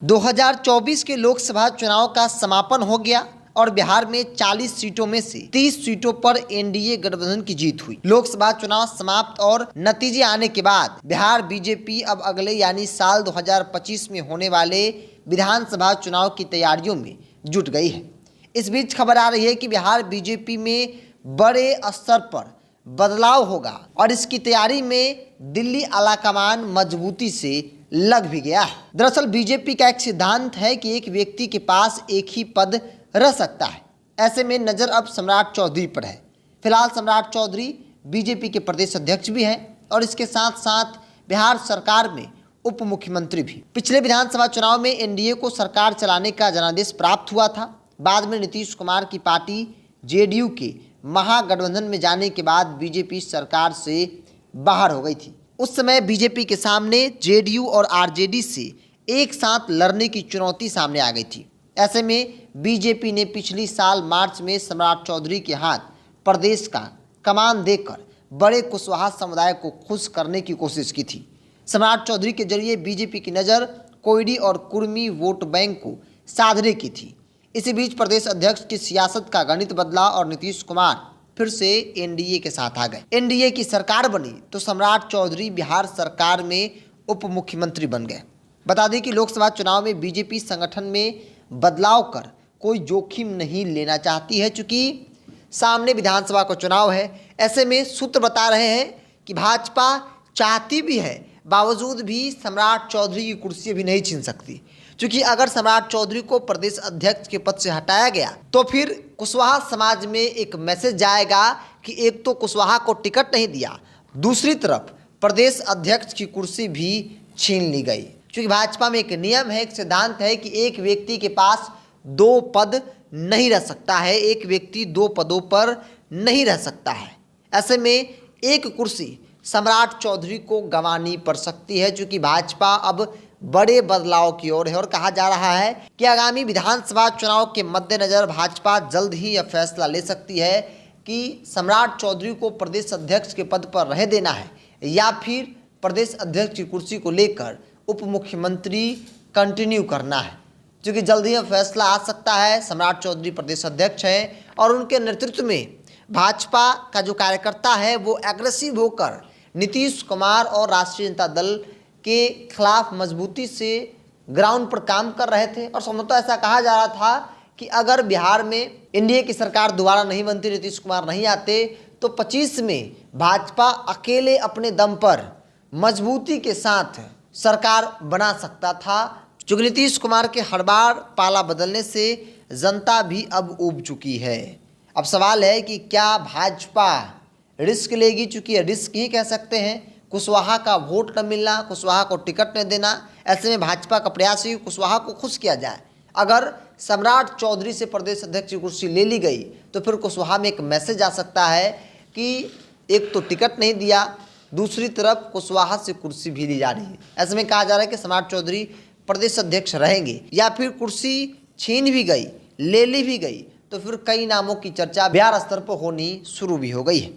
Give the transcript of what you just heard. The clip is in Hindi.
2024 के लोकसभा चुनाव का समापन हो गया और बिहार में 40 सीटों में से 30 सीटों पर एनडीए गठबंधन की जीत हुई। लोकसभा चुनाव समाप्त और नतीजे आने के बाद बिहार बीजेपी अब अगले यानी साल 2025 में होने वाले विधानसभा चुनाव की तैयारियों में जुट गई है। इस बीच खबर आ रही है कि बिहार बीजेपी में बड़े स्तर पर बदलाव होगा और इसकी तैयारी में दिल्ली आलाकमान मजबूती से लग भी गया है। दरअसल बीजेपी का एक सिद्धांत है कि एक व्यक्ति के पास एक ही पद रह सकता है। ऐसे में नजर अब सम्राट चौधरी पर है। फिलहाल सम्राट चौधरी बीजेपी के प्रदेश अध्यक्ष भी हैं और इसके साथ साथ बिहार सरकार में उप मुख्यमंत्री भी। पिछले विधानसभा चुनाव में एनडीए को सरकार चलाने का जनादेश प्राप्त हुआ था। बाद में नीतीश कुमार की पार्टी जेडीयू के महागठबंधन में जाने के बाद बीजेपी सरकार से बाहर हो गई थी। उस समय बीजेपी के सामने जेडीयू और आरजेडी से एक साथ लड़ने की चुनौती सामने आ गई थी। ऐसे में बीजेपी ने पिछली साल मार्च में सम्राट चौधरी के हाथ प्रदेश का कमान देकर बड़े कुशवाहा समुदाय को खुश करने की कोशिश की थी। सम्राट चौधरी के जरिए बीजेपी की नज़र कोयडी और कुर्मी वोट बैंक को साधने की थी। इसी बीच प्रदेश अध्यक्ष की सियासत का गणित बदला और नीतीश कुमार फिर से एनडीए के साथ आ गए। एनडीए की सरकार बनी तो सम्राट चौधरी बिहार सरकार में उप मुख्यमंत्री बन गए। बता दें कि लोकसभा चुनाव में बीजेपी संगठन में बदलाव कर कोई जोखिम नहीं लेना चाहती है, चूंकि सामने विधानसभा का चुनाव है। ऐसे में सूत्र बता रहे हैं कि भाजपा चाहती भी है, बावजूद भी सम्राट चौधरी की कुर्सी भी नहीं छीन सकती, क्योंकि अगर सम्राट चौधरी को प्रदेश अध्यक्ष के पद से हटाया गया तो फिर कुशवाहा समाज में एक मैसेज जाएगा कि एक तो कुशवाहा को टिकट नहीं दिया, दूसरी तरफ प्रदेश अध्यक्ष की कुर्सी भी छीन ली गई। क्योंकि भाजपा में एक नियम है, एक सिद्धांत है कि एक व्यक्ति के पास दो पद नहीं रह सकता है, एक व्यक्ति दो पदों पर नहीं रह सकता है। ऐसे में एक कुर्सी सम्राट चौधरी को गंवानी पड़ सकती है, क्योंकि भाजपा अब बड़े बदलाव की ओर है और कहा जा रहा है कि आगामी विधानसभा चुनाव के मद्देनजर भाजपा जल्द ही यह फैसला ले सकती है कि सम्राट चौधरी को प्रदेश अध्यक्ष के पद पर रह देना है या फिर प्रदेश अध्यक्ष की कुर्सी को लेकर उप मुख्यमंत्री कंटिन्यू करना है, क्योंकि जल्द ही यह फैसला आ सकता है। सम्राट चौधरी प्रदेश अध्यक्ष हैं और उनके नेतृत्व में भाजपा का जो कार्यकर्ता है वो एग्रेसिव होकर नीतीश कुमार और राष्ट्रीय जनता दल के खिलाफ मजबूती से ग्राउंड पर काम कर रहे थे। और संभवतः ऐसा कहा जा रहा था कि अगर बिहार में एनडीए की सरकार दोबारा नहीं बनती, नीतीश कुमार नहीं आते, तो 25 में भाजपा अकेले अपने दम पर मजबूती के साथ सरकार बना सकता था। क्योंकि नीतीश कुमार के हर बार पाला बदलने से जनता भी अब ऊब चुकी है। अब सवाल है कि क्या भाजपा रिस्क लेगी, चूंकि रिस्क ही कह सकते हैं। कुशवाहा का वोट न मिलना, कुशवाहा को टिकट न देना, ऐसे में भाजपा का प्रयास है कि कुशवाहा को खुश किया जाए। अगर सम्राट चौधरी से प्रदेश अध्यक्ष की कुर्सी ले ली गई तो फिर कुशवाहा में एक मैसेज आ सकता है कि एक तो टिकट नहीं दिया, दूसरी तरफ कुशवाहा से कुर्सी भी ली जा रही है। ऐसे में कहा जा रहा है कि सम्राट चौधरी प्रदेश अध्यक्ष रहेंगे, या फिर कुर्सी छीन भी गई, ले ली भी गई तो फिर कई नामों की चर्चा बिहार स्तर पर होनी शुरू भी हो गई है।